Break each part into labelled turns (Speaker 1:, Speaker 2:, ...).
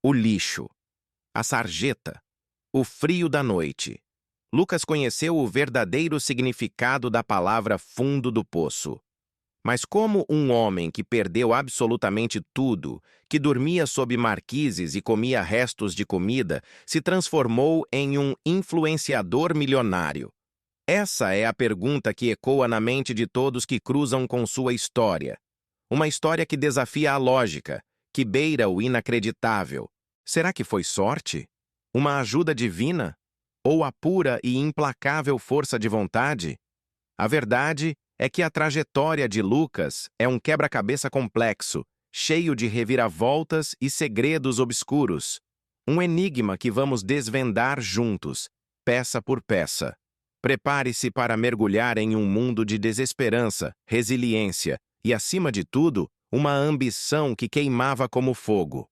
Speaker 1: o lixo, a sarjeta, o frio da noite. Lucas conheceu o verdadeiro significado da palavra fundo do poço. Mas como um homem que perdeu absolutamente tudo, que dormia sob marquises e comia restos de comida, se transformou em um influenciador milionário? Essa é a pergunta que ecoa na mente de todos que cruzam com sua história. Uma história que desafia a lógica, que beira o inacreditável. Será que foi sorte? Uma ajuda divina? Ou a pura e implacável força de vontade? A verdade é que a trajetória de Lucas é um quebra-cabeça complexo, cheio de reviravoltas e segredos obscuros. Um enigma que vamos desvendar juntos, peça por peça. Prepare-se para mergulhar em um mundo de desesperança, resiliência e, acima de tudo, uma ambição que queimava como fogo.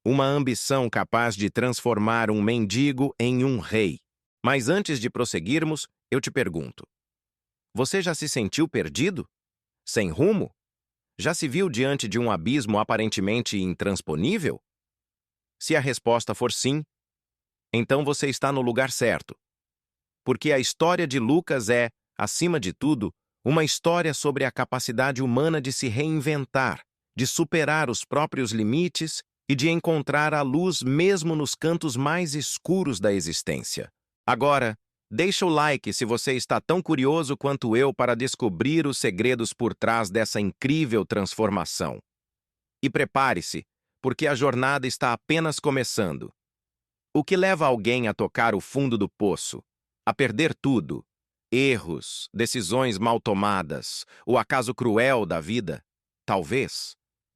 Speaker 1: Uma ambição capaz de transformar um mendigo em um rei. Mas antes de prosseguirmos, eu te pergunto: você já se sentiu perdido? Sem rumo? Já se viu diante de um abismo aparentemente intransponível? Se a resposta for sim, então você está no lugar certo. Porque a história de Lucas é, acima de tudo, uma história sobre a capacidade humana de se reinventar, de superar os próprios limites e de encontrar a luz mesmo nos cantos mais escuros da existência. Agora, deixa o like se você está tão curioso quanto eu para descobrir os segredos por trás dessa incrível transformação. E prepare-se, porque a jornada está apenas começando. O que leva alguém a tocar o fundo do poço? A perder tudo? Erros, decisões mal tomadas, o acaso cruel da vida? Talvez.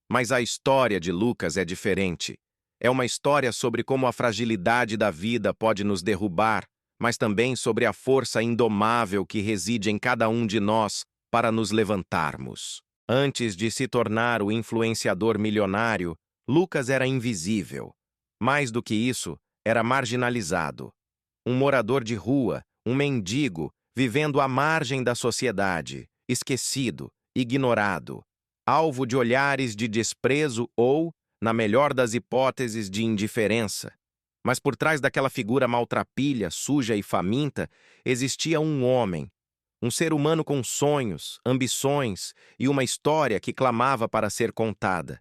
Speaker 1: Mas a história de Lucas é diferente. É uma história sobre como a fragilidade da vida pode nos derrubar, mas também sobre a força indomável que reside em cada um de nós para nos levantarmos. Antes de se tornar o influenciador milionário, Lucas era invisível. Mais do que isso, era marginalizado. Um morador de rua, um mendigo, vivendo à margem da sociedade, esquecido, ignorado, alvo de olhares de desprezo ou, na melhor das hipóteses, de indiferença. Mas por trás daquela figura maltrapilha, suja e faminta, existia um homem, um ser humano com sonhos, ambições e uma história que clamava para ser contada.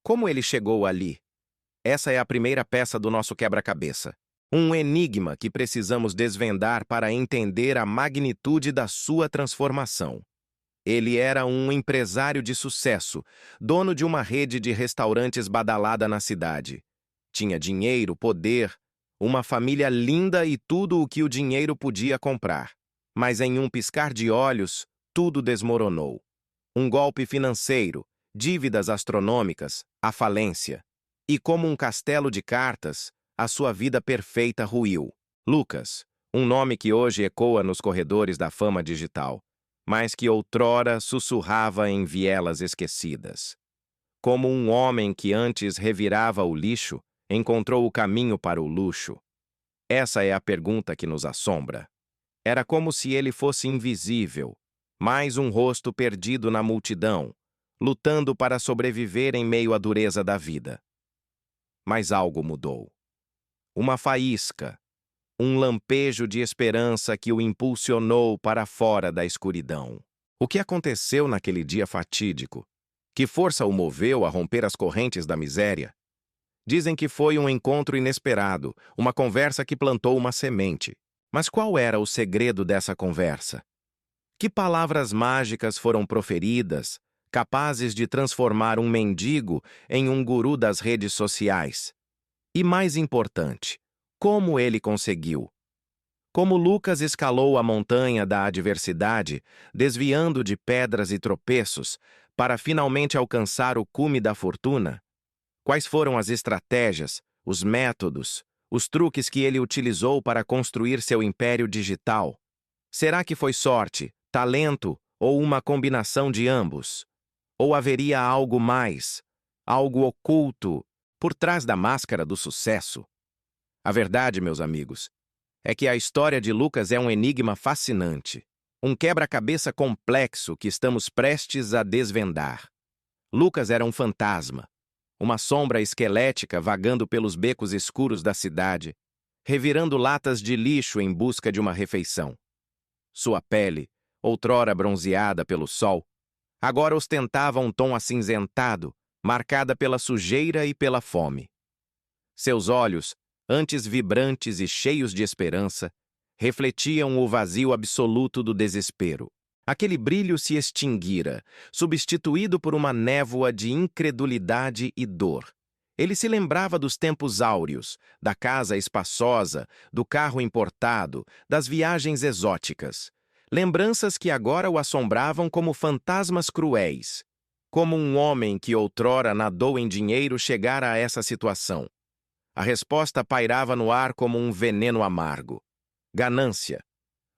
Speaker 1: Como ele chegou ali? Essa é a primeira peça do nosso quebra-cabeça. Um enigma que precisamos desvendar para entender a magnitude da sua transformação. Ele era um empresário de sucesso, dono de uma rede de restaurantes badalada na cidade. Tinha dinheiro, poder, uma família linda e tudo o que o dinheiro podia comprar. Mas em um piscar de olhos, tudo desmoronou. Um golpe financeiro, dívidas astronômicas, a falência. E como um castelo de cartas, a sua vida perfeita ruiu. Lucas, um nome que hoje ecoa nos corredores da fama digital, mas que outrora sussurrava em vielas esquecidas. Como um homem que antes revirava o lixo, encontrou o caminho para o luxo. Essa é a pergunta que nos assombra. Era como se ele fosse invisível, mais um rosto perdido na multidão, lutando para sobreviver em meio à dureza da vida. Mas algo mudou. Uma faísca, um lampejo de esperança que o impulsionou para fora da escuridão. O que aconteceu naquele dia fatídico? Que força o moveu a romper as correntes da miséria? Dizem que foi um encontro inesperado, uma conversa que plantou uma semente. Mas qual era o segredo dessa conversa? Que palavras mágicas foram proferidas, capazes de transformar um mendigo em um guru das redes sociais? E mais importante, como ele conseguiu? Como Lucas escalou a montanha da adversidade, desviando de pedras e tropeços, para finalmente alcançar o cume da fortuna? Quais foram as estratégias, os métodos, os truques que ele utilizou para construir seu império digital? Será que foi sorte, talento ou uma combinação de ambos? Ou haveria algo mais, algo oculto, por trás da máscara do sucesso? A verdade, meus amigos, é que a história de Lucas é um enigma fascinante, um quebra-cabeça complexo que estamos prestes a desvendar. Lucas era um fantasma, uma sombra esquelética vagando pelos becos escuros da cidade, revirando latas de lixo em busca de uma refeição. Sua pele, outrora bronzeada pelo sol, agora ostentava um tom acinzentado, marcada pela sujeira e pela fome. Seus olhos, antes vibrantes e cheios de esperança, refletiam o vazio absoluto do desespero. Aquele brilho se extinguira, substituído por uma névoa de incredulidade e dor. Ele se lembrava dos tempos áureos, da casa espaçosa, do carro importado, das viagens exóticas. Lembranças que agora o assombravam como fantasmas cruéis. Como um homem que outrora nadou em dinheiro chegara a essa situação. A resposta pairava no ar como um veneno amargo. Ganância.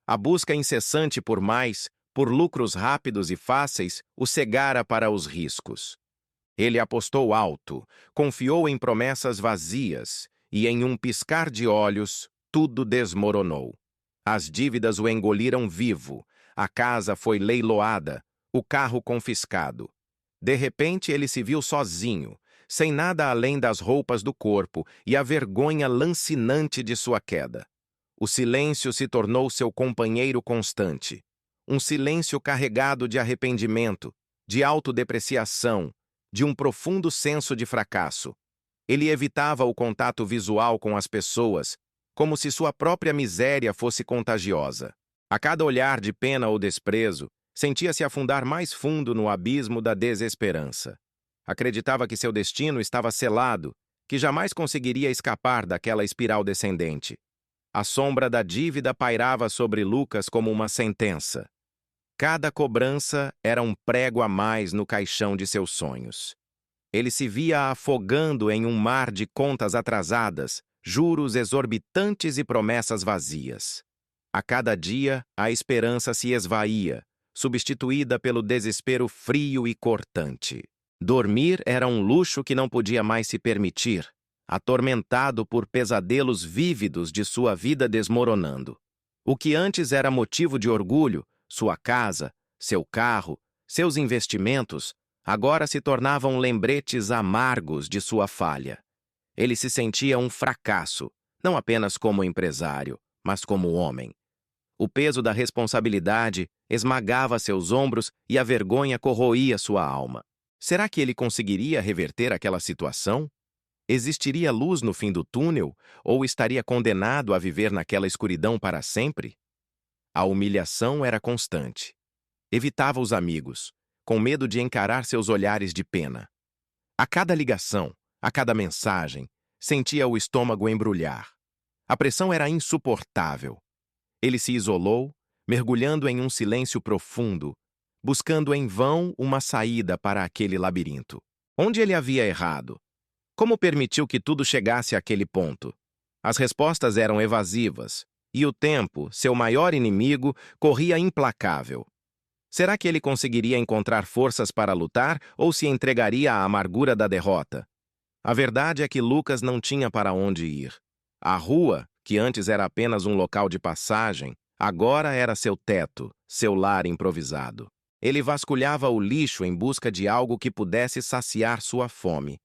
Speaker 1: A busca incessante por mais, por lucros rápidos e fáceis, o cegara para os riscos. Ele apostou alto, confiou em promessas vazias, e em um piscar de olhos, tudo desmoronou. As dívidas o engoliram vivo, a casa foi leiloada, o carro confiscado. De repente ele se viu sozinho, sem nada além das roupas do corpo e a vergonha lancinante de sua queda. O silêncio se tornou seu companheiro constante. Um silêncio carregado de arrependimento, de autodepreciação, de um profundo senso de fracasso. Ele evitava o contato visual com as pessoas, como se sua própria miséria fosse contagiosa. A cada olhar de pena ou desprezo, sentia-se afundar mais fundo no abismo da desesperança. Acreditava que seu destino estava selado, que jamais conseguiria escapar daquela espiral descendente. A sombra da dívida pairava sobre Lucas como uma sentença. Cada cobrança era um prego a mais no caixão de seus sonhos. Ele se via afogando em um mar de contas atrasadas, juros exorbitantes e promessas vazias. A cada dia, a esperança se esvaía, substituída pelo desespero frio e cortante. Dormir era um luxo que não podia mais se permitir, atormentado por pesadelos vívidos de sua vida desmoronando. O que antes era motivo de orgulho, sua casa, seu carro, seus investimentos, agora se tornavam lembretes amargos de sua falha. Ele se sentia um fracasso, não apenas como empresário, mas como homem. O peso da responsabilidade esmagava seus ombros e a vergonha corroía sua alma. Será que ele conseguiria reverter aquela situação? Existiria luz no fim do túnel, ou estaria condenado a viver naquela escuridão para sempre? A humilhação era constante. Evitava os amigos, com medo de encarar seus olhares de pena. A cada ligação, a cada mensagem, sentia o estômago embrulhar. A pressão era insuportável. Ele se isolou, mergulhando em um silêncio profundo, buscando em vão uma saída para aquele labirinto. Onde ele havia errado? Como permitiu que tudo chegasse àquele ponto? As respostas eram evasivas, e o tempo, seu maior inimigo, corria implacável. Será que ele conseguiria encontrar forças para lutar ou se entregaria à amargura da derrota? A verdade é que Lucas não tinha para onde ir. A rua, que antes era apenas um local de passagem, agora era seu teto, seu lar improvisado. Ele vasculhava o lixo em busca de algo que pudesse saciar sua fome,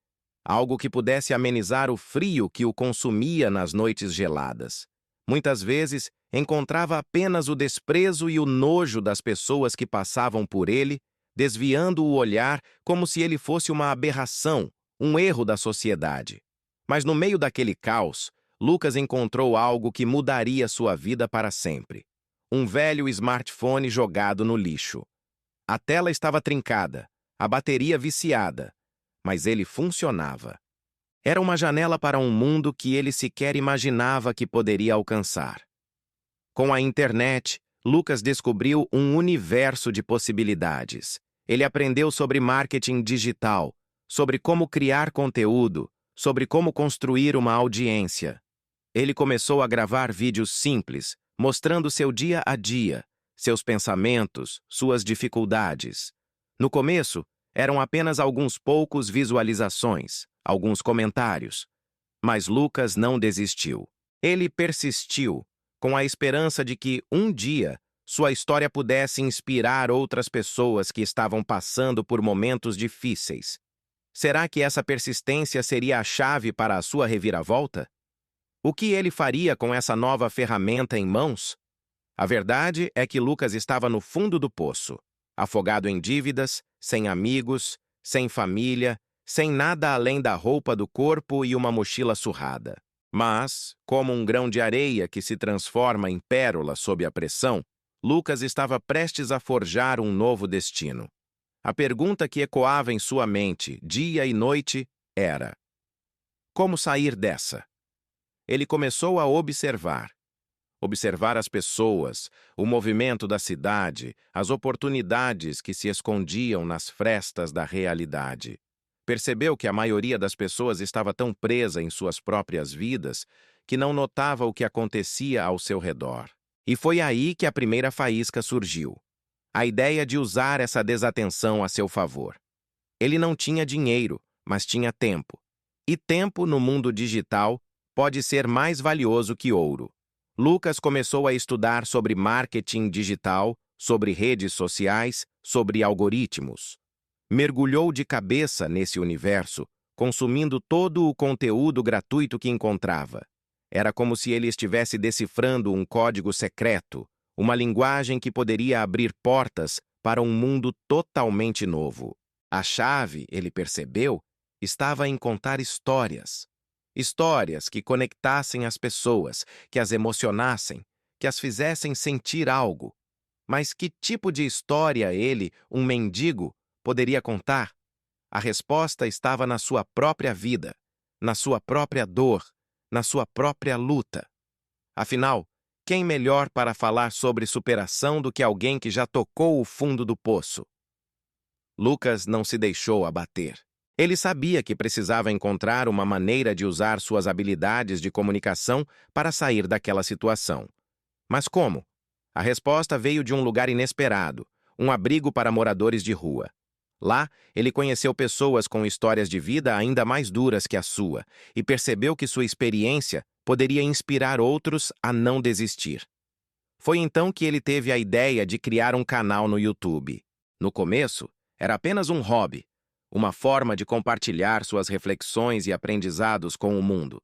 Speaker 1: algo que pudesse amenizar o frio que o consumia nas noites geladas. Muitas vezes, encontrava apenas o desprezo e o nojo das pessoas que passavam por ele, desviando o olhar como se ele fosse uma aberração, um erro da sociedade. Mas no meio daquele caos, Lucas encontrou algo que mudaria sua vida para sempre. Um velho smartphone jogado no lixo. A tela estava trincada, a bateria viciada, mas ele funcionava. Era uma janela para um mundo que ele sequer imaginava que poderia alcançar. Com a internet, Lucas descobriu um universo de possibilidades. Ele aprendeu sobre marketing digital, sobre como criar conteúdo, sobre como construir uma audiência. Ele começou a gravar vídeos simples, mostrando seu dia a dia, seus pensamentos, suas dificuldades. No começo, eram apenas alguns poucos visualizações, alguns comentários. Mas Lucas não desistiu. Ele persistiu, com a esperança de que, um dia, sua história pudesse inspirar outras pessoas que estavam passando por momentos difíceis. Será que essa persistência seria a chave para a sua reviravolta? O que ele faria com essa nova ferramenta em mãos? A verdade é que Lucas estava no fundo do poço, afogado em dívidas, sem amigos, sem família, sem nada além da roupa do corpo e uma mochila surrada. Mas, como um grão de areia que se transforma em pérola sob a pressão, Lucas estava prestes a forjar um novo destino. A pergunta que ecoava em sua mente, dia e noite, era: como sair dessa? Ele começou a observar. Observar as pessoas, o movimento da cidade, as oportunidades que se escondiam nas frestas da realidade. Percebeu que a maioria das pessoas estava tão presa em suas próprias vidas que não notava o que acontecia ao seu redor. E foi aí que a primeira faísca surgiu. A ideia de usar essa desatenção a seu favor. Ele não tinha dinheiro, mas tinha tempo. E tempo no mundo digital pode ser mais valioso que ouro. Lucas começou a estudar sobre marketing digital, sobre redes sociais, sobre algoritmos. Mergulhou de cabeça nesse universo, consumindo todo o conteúdo gratuito que encontrava. Era como se ele estivesse decifrando um código secreto, uma linguagem que poderia abrir portas para um mundo totalmente novo. A chave, ele percebeu, estava em contar histórias. Histórias que conectassem as pessoas, que as emocionassem, que as fizessem sentir algo. Mas que tipo de história ele, um mendigo, poderia contar? A resposta estava na sua própria vida, na sua própria dor, na sua própria luta. Afinal, quem melhor para falar sobre superação do que alguém que já tocou o fundo do poço? Lucas não se deixou abater. Ele sabia que precisava encontrar uma maneira de usar suas habilidades de comunicação para sair daquela situação. Mas como? A resposta veio de um lugar inesperado, um abrigo para moradores de rua. Lá, ele conheceu pessoas com histórias de vida ainda mais duras que a sua e percebeu que sua experiência poderia inspirar outros a não desistir. Foi então que ele teve a ideia de criar um canal no YouTube. No começo, era apenas um hobby, uma forma de compartilhar suas reflexões e aprendizados com o mundo.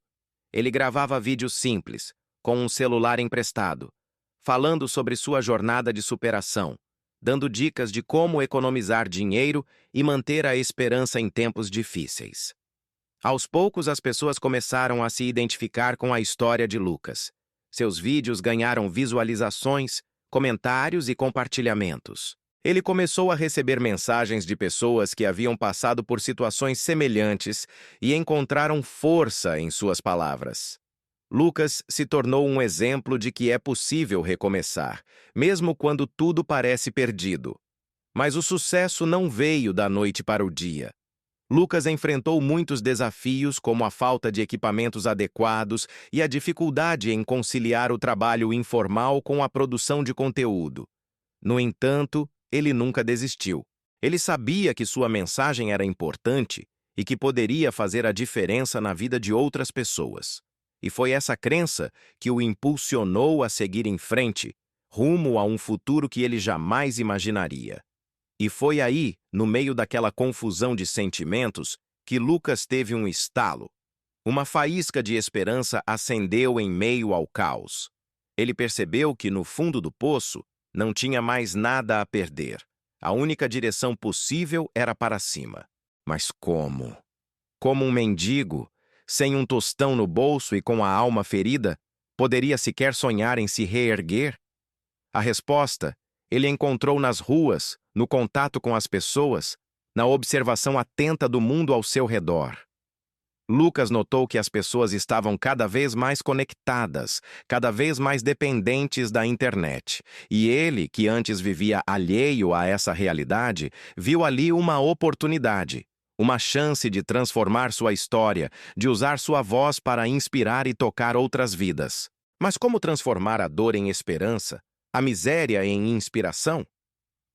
Speaker 1: Ele gravava vídeos simples, com um celular emprestado, falando sobre sua jornada de superação, dando dicas de como economizar dinheiro e manter a esperança em tempos difíceis. Aos poucos, as pessoas começaram a se identificar com a história de Lucas. Seus vídeos ganharam visualizações, comentários e compartilhamentos. Ele começou a receber mensagens de pessoas que haviam passado por situações semelhantes e encontraram força em suas palavras. Lucas se tornou um exemplo de que é possível recomeçar, mesmo quando tudo parece perdido. Mas o sucesso não veio da noite para o dia. Lucas enfrentou muitos desafios, como a falta de equipamentos adequados e a dificuldade em conciliar o trabalho informal com a produção de conteúdo. No entanto, ele nunca desistiu. Ele sabia que sua mensagem era importante e que poderia fazer a diferença na vida de outras pessoas. E foi essa crença que o impulsionou a seguir em frente, rumo a um futuro que ele jamais imaginaria. E foi aí, no meio daquela confusão de sentimentos, que Lucas teve um estalo. Uma faísca de esperança acendeu em meio ao caos. Ele percebeu que, no fundo do poço, não tinha mais nada a perder. A única direção possível era para cima. Mas como? Como um mendigo, sem um tostão no bolso e com a alma ferida, poderia sequer sonhar em se reerguer? A resposta ele encontrou nas ruas, no contato com as pessoas, na observação atenta do mundo ao seu redor. Lucas notou que as pessoas estavam cada vez mais conectadas, cada vez mais dependentes da internet. E ele, que antes vivia alheio a essa realidade, viu ali uma oportunidade, uma chance de transformar sua história, de usar sua voz para inspirar e tocar outras vidas. Mas como transformar a dor em esperança, a miséria em inspiração?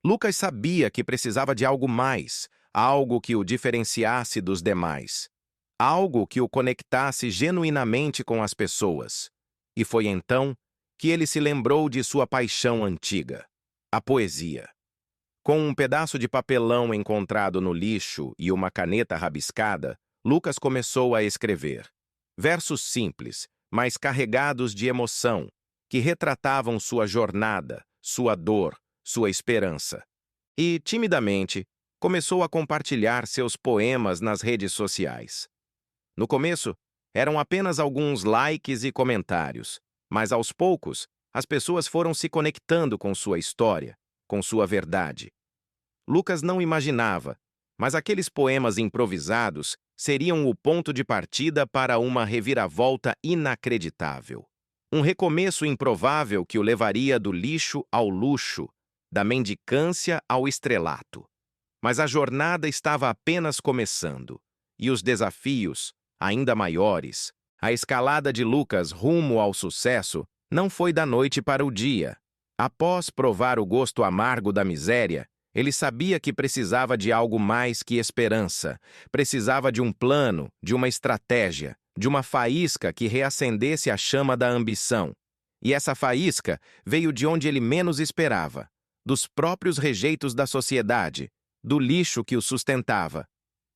Speaker 1: Lucas sabia que precisava de algo mais, algo que o diferenciasse dos demais. Algo que o conectasse genuinamente com as pessoas. E foi então que ele se lembrou de sua paixão antiga, a poesia. Com um pedaço de papelão encontrado no lixo e uma caneta rabiscada, Lucas começou a escrever. Versos simples, mas carregados de emoção, que retratavam sua jornada, sua dor, sua esperança. E, timidamente, começou a compartilhar seus poemas nas redes sociais. No começo, eram apenas alguns likes e comentários, mas aos poucos, as pessoas foram se conectando com sua história, com sua verdade. Lucas não imaginava, mas aqueles poemas improvisados seriam o ponto de partida para uma reviravolta inacreditável. Um recomeço improvável que o levaria do lixo ao luxo, da mendicância ao estrelato. Mas a jornada estava apenas começando, e os desafios, ainda maiores. A escalada de Lucas rumo ao sucesso não foi da noite para o dia. Após provar o gosto amargo da miséria, ele sabia que precisava de algo mais que esperança. Precisava de um plano, de uma estratégia, de uma faísca que reacendesse a chama da ambição. E essa faísca veio de onde ele menos esperava, dos próprios rejeitos da sociedade, do lixo que o sustentava.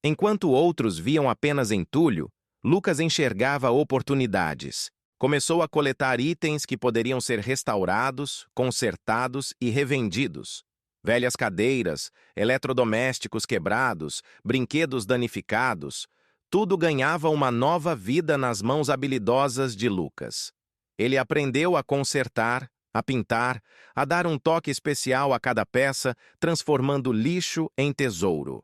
Speaker 1: Enquanto outros viam apenas entulho, Lucas enxergava oportunidades. Começou a coletar itens que poderiam ser restaurados, consertados e revendidos. Velhas cadeiras, eletrodomésticos quebrados, brinquedos danificados, tudo ganhava uma nova vida nas mãos habilidosas de Lucas. Ele aprendeu a consertar, a pintar, a dar um toque especial a cada peça, transformando lixo em tesouro.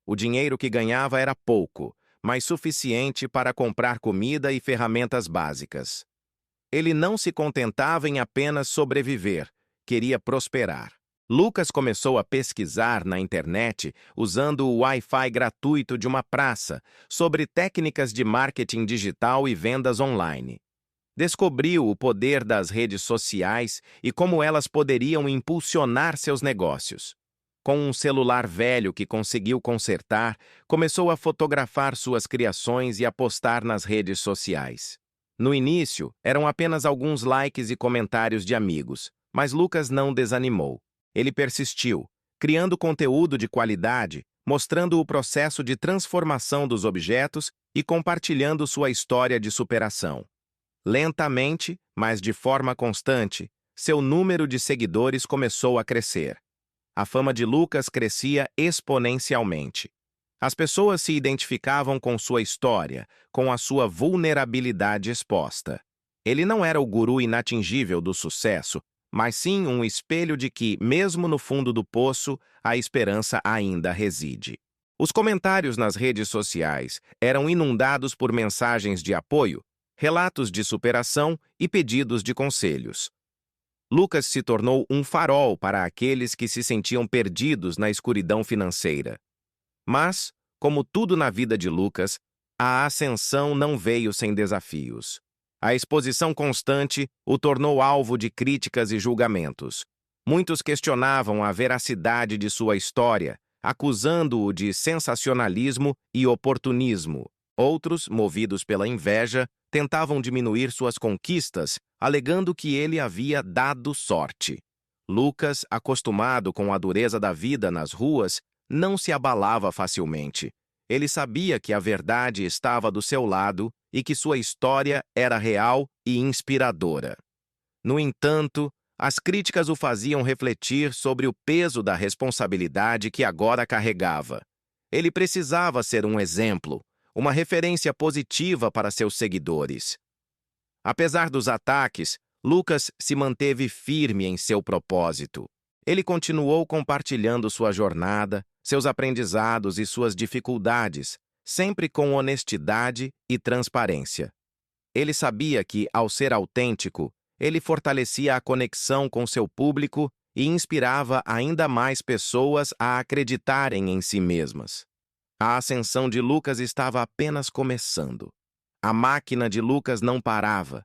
Speaker 1: O dinheiro que ganhava era pouco, mas suficiente para comprar comida e ferramentas básicas. Ele não se contentava em apenas sobreviver, queria prosperar. Lucas começou a pesquisar na internet, usando o Wi-Fi gratuito de uma praça, sobre técnicas de marketing digital e vendas online. Descobriu o poder das redes sociais e como elas poderiam impulsionar seus negócios. Com um celular velho que conseguiu consertar, começou a fotografar suas criações e a postar nas redes sociais. No início, eram apenas alguns likes e comentários de amigos, mas Lucas não desanimou. Ele persistiu, criando conteúdo de qualidade, mostrando o processo de transformação dos objetos e compartilhando sua história de superação. Lentamente, mas de forma constante, seu número de seguidores começou a crescer. A fama de Lucas crescia exponencialmente. As pessoas se identificavam com sua história, com a sua vulnerabilidade exposta. Ele não era o guru inatingível do sucesso, mas sim um espelho de que, mesmo no fundo do poço, a esperança ainda reside. Os comentários nas redes sociais eram inundados por mensagens de apoio, relatos de superação e pedidos de conselhos. Lucas se tornou um farol para aqueles que se sentiam perdidos na escuridão financeira. Mas, como tudo na vida de Lucas, a ascensão não veio sem desafios. A exposição constante o tornou alvo de críticas e julgamentos. Muitos questionavam a veracidade de sua história, acusando-o de sensacionalismo e oportunismo. Outros, movidos pela inveja, tentavam diminuir suas conquistas, alegando que ele havia dado sorte. Lucas, acostumado com a dureza da vida nas ruas, não se abalava facilmente. Ele sabia que a verdade estava do seu lado e que sua história era real e inspiradora. No entanto, as críticas o faziam refletir sobre o peso da responsabilidade que agora carregava. Ele precisava ser um exemplo, uma referência positiva para seus seguidores. Apesar dos ataques, Lucas se manteve firme em seu propósito. Ele continuou compartilhando sua jornada, seus aprendizados e suas dificuldades, sempre com honestidade e transparência. Ele sabia que, ao ser autêntico, ele fortalecia a conexão com seu público e inspirava ainda mais pessoas a acreditarem em si mesmas. A ascensão de Lucas estava apenas começando. A máquina de Lucas não parava.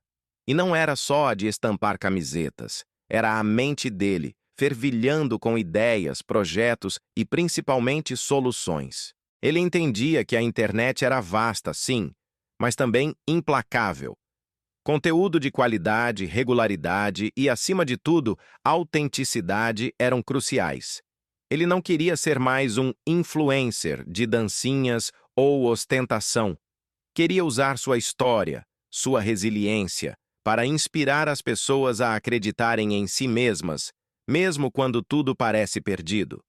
Speaker 1: E não era só a de estampar camisetas. Era a mente dele, fervilhando com ideias, projetos e principalmente soluções. Ele entendia que a internet era vasta, sim, mas também implacável. Conteúdo de qualidade, regularidade e, acima de tudo, autenticidade eram cruciais. Ele não queria ser mais um influencer de dancinhas ou ostentação. Queria usar sua história, sua resiliência, para inspirar as pessoas a acreditarem em si mesmas, mesmo quando tudo parece perdido.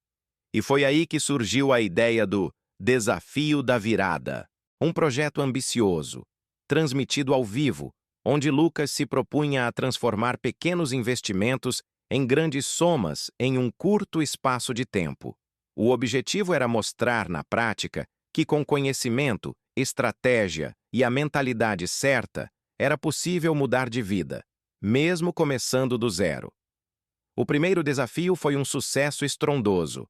Speaker 1: E foi aí que surgiu a ideia do Desafio da Virada, um projeto ambicioso, transmitido ao vivo, onde Lucas se propunha a transformar pequenos investimentos em grandes somas em um curto espaço de tempo. O objetivo era mostrar, na prática, que com conhecimento, estratégia e a mentalidade certa, era possível mudar de vida, mesmo começando do zero. O primeiro desafio foi um sucesso estrondoso.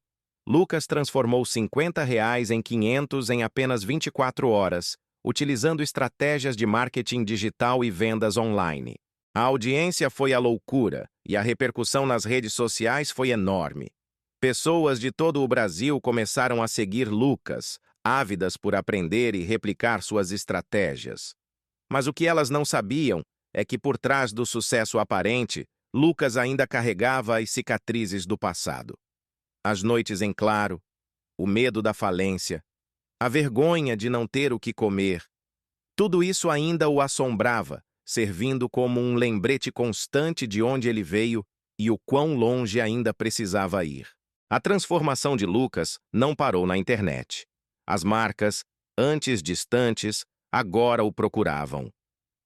Speaker 1: Lucas transformou R$ 50 em 500 em apenas 24 horas, utilizando estratégias de marketing digital e vendas online. A audiência foi a loucura e a repercussão nas redes sociais foi enorme. Pessoas de todo o Brasil começaram a seguir Lucas, ávidas por aprender e replicar suas estratégias. Mas o que elas não sabiam é que por trás do sucesso aparente, Lucas ainda carregava as cicatrizes do passado. As noites em claro, o medo da falência, a vergonha de não ter o que comer. Tudo isso ainda o assombrava, servindo como um lembrete constante de onde ele veio e o quão longe ainda precisava ir. A transformação de Lucas não parou na internet. As marcas, antes distantes, agora o procuravam.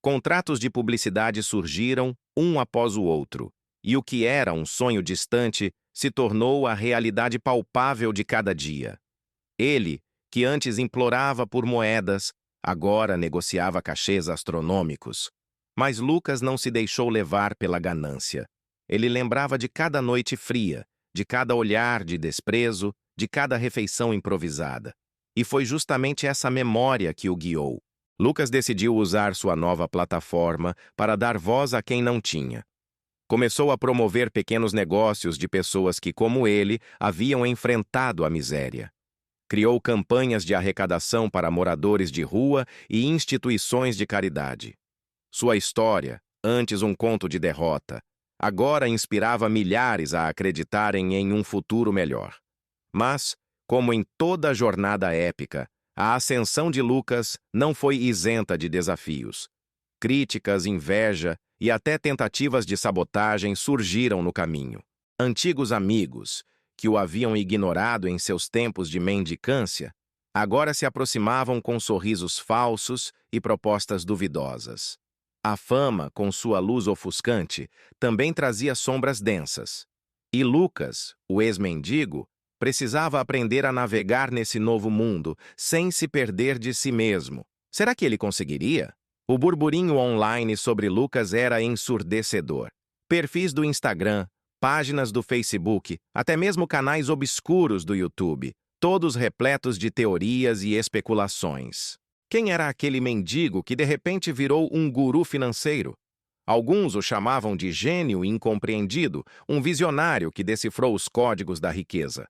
Speaker 1: Contratos de publicidade surgiram, um após o outro, e o que era um sonho distante se tornou a realidade palpável de cada dia. Ele, que antes implorava por moedas, agora negociava cachês astronômicos. Mas Lucas não se deixou levar pela ganância. Ele lembrava de cada noite fria, de cada olhar de desprezo, de cada refeição improvisada. E foi justamente essa memória que o guiou. Lucas decidiu usar sua nova plataforma para dar voz a quem não tinha. Começou a promover pequenos negócios de pessoas que, como ele, haviam enfrentado a miséria. Criou campanhas de arrecadação para moradores de rua e instituições de caridade. Sua história, antes um conto de derrota, agora inspirava milhares a acreditarem em um futuro melhor. Mas, como em toda jornada épica, a ascensão de Lucas não foi isenta de desafios. Críticas, inveja e até tentativas de sabotagem surgiram no caminho. Antigos amigos, que o haviam ignorado em seus tempos de mendicância, agora se aproximavam com sorrisos falsos e propostas duvidosas. A fama, com sua luz ofuscante, também trazia sombras densas. E Lucas, o ex-mendigo, precisava aprender a navegar nesse novo mundo, sem se perder de si mesmo. Será que ele conseguiria? O burburinho online sobre Lucas era ensurdecedor. Perfis do Instagram, páginas do Facebook, até mesmo canais obscuros do YouTube, todos repletos de teorias e especulações. Quem era aquele mendigo que de repente virou um guru financeiro? Alguns o chamavam de gênio incompreendido, um visionário que decifrou os códigos da riqueza.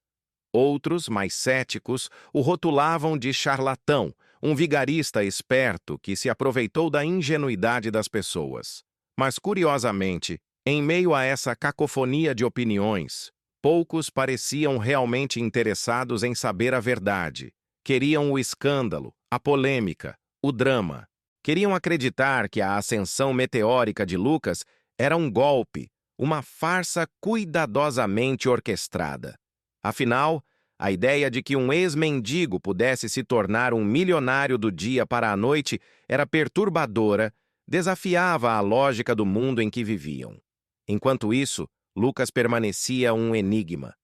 Speaker 1: Outros, mais céticos, o rotulavam de charlatão, um vigarista esperto que se aproveitou da ingenuidade das pessoas. Mas, curiosamente, em meio a essa cacofonia de opiniões, poucos pareciam realmente interessados em saber a verdade. Queriam o escândalo, a polêmica, o drama. Queriam acreditar que a ascensão meteórica de Lucas era um golpe, uma farsa cuidadosamente orquestrada. Afinal, a ideia de que um ex-mendigo pudesse se tornar um milionário do dia para a noite era perturbadora, desafiava a lógica do mundo em que viviam. Enquanto isso, Lucas permanecia um enigma.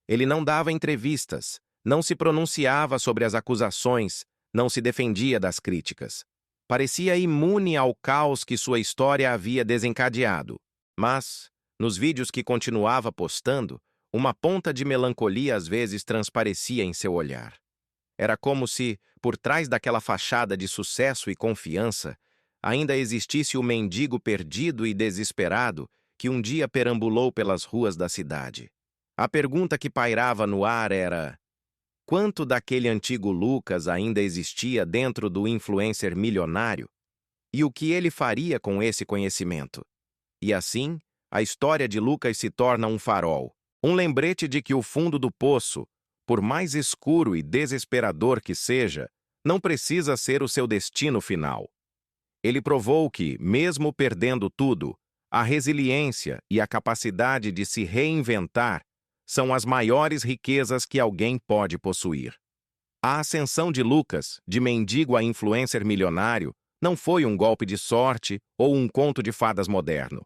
Speaker 1: Ele não dava entrevistas, não se pronunciava sobre as acusações, não se defendia das críticas. Parecia imune ao caos que sua história havia desencadeado. Mas, nos vídeos que continuava postando, uma ponta de melancolia às vezes transparecia em seu olhar. Era como se, por trás daquela fachada de sucesso e confiança, ainda existisse o mendigo perdido e desesperado que um dia perambulou pelas ruas da cidade. A pergunta que pairava no ar era: quanto daquele antigo Lucas ainda existia dentro do influencer milionário? E o que ele faria com esse conhecimento? E assim, a história de Lucas se torna um farol, Um lembrete de que o fundo do poço, por mais escuro e desesperador que seja, não precisa ser o seu destino final. Ele provou que, mesmo perdendo tudo, a resiliência e a capacidade de se reinventar são as maiores riquezas que alguém pode possuir. A ascensão de Lucas, de mendigo a influencer milionário, não foi um golpe de sorte ou um conto de fadas moderno.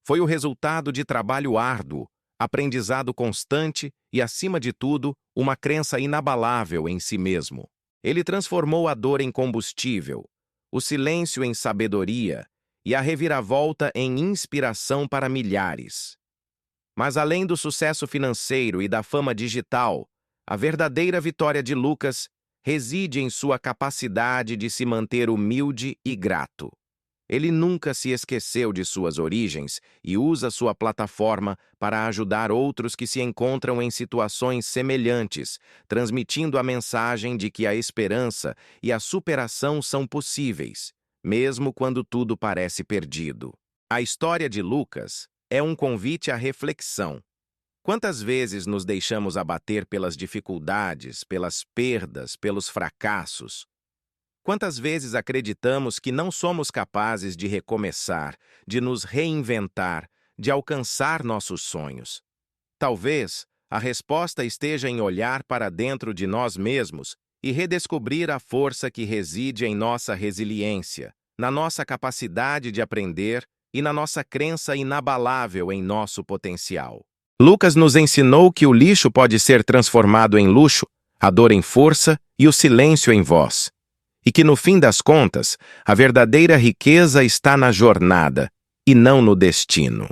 Speaker 1: Foi o resultado de trabalho árduo, aprendizado constante e, acima de tudo, uma crença inabalável em si mesmo. Ele transformou a dor em combustível, o silêncio em sabedoria e a reviravolta em inspiração para milhares. Mas além do sucesso financeiro e da fama digital, a verdadeira vitória de Lucas reside em sua capacidade de se manter humilde e grato. Ele nunca se esqueceu de suas origens e usa sua plataforma para ajudar outros que se encontram em situações semelhantes, transmitindo a mensagem de que a esperança e a superação são possíveis, mesmo quando tudo parece perdido. A história de Lucas é um convite à reflexão. Quantas vezes nos deixamos abater pelas dificuldades, pelas perdas, pelos fracassos? Quantas vezes acreditamos que não somos capazes de recomeçar, de nos reinventar, de alcançar nossos sonhos? Talvez a resposta esteja em olhar para dentro de nós mesmos e redescobrir a força que reside em nossa resiliência, na nossa capacidade de aprender e na nossa crença inabalável em nosso potencial. Lucas nos ensinou que o lixo pode ser transformado em luxo, a dor em força e o silêncio em voz. E que, no fim das contas, a verdadeira riqueza está na jornada e não no destino.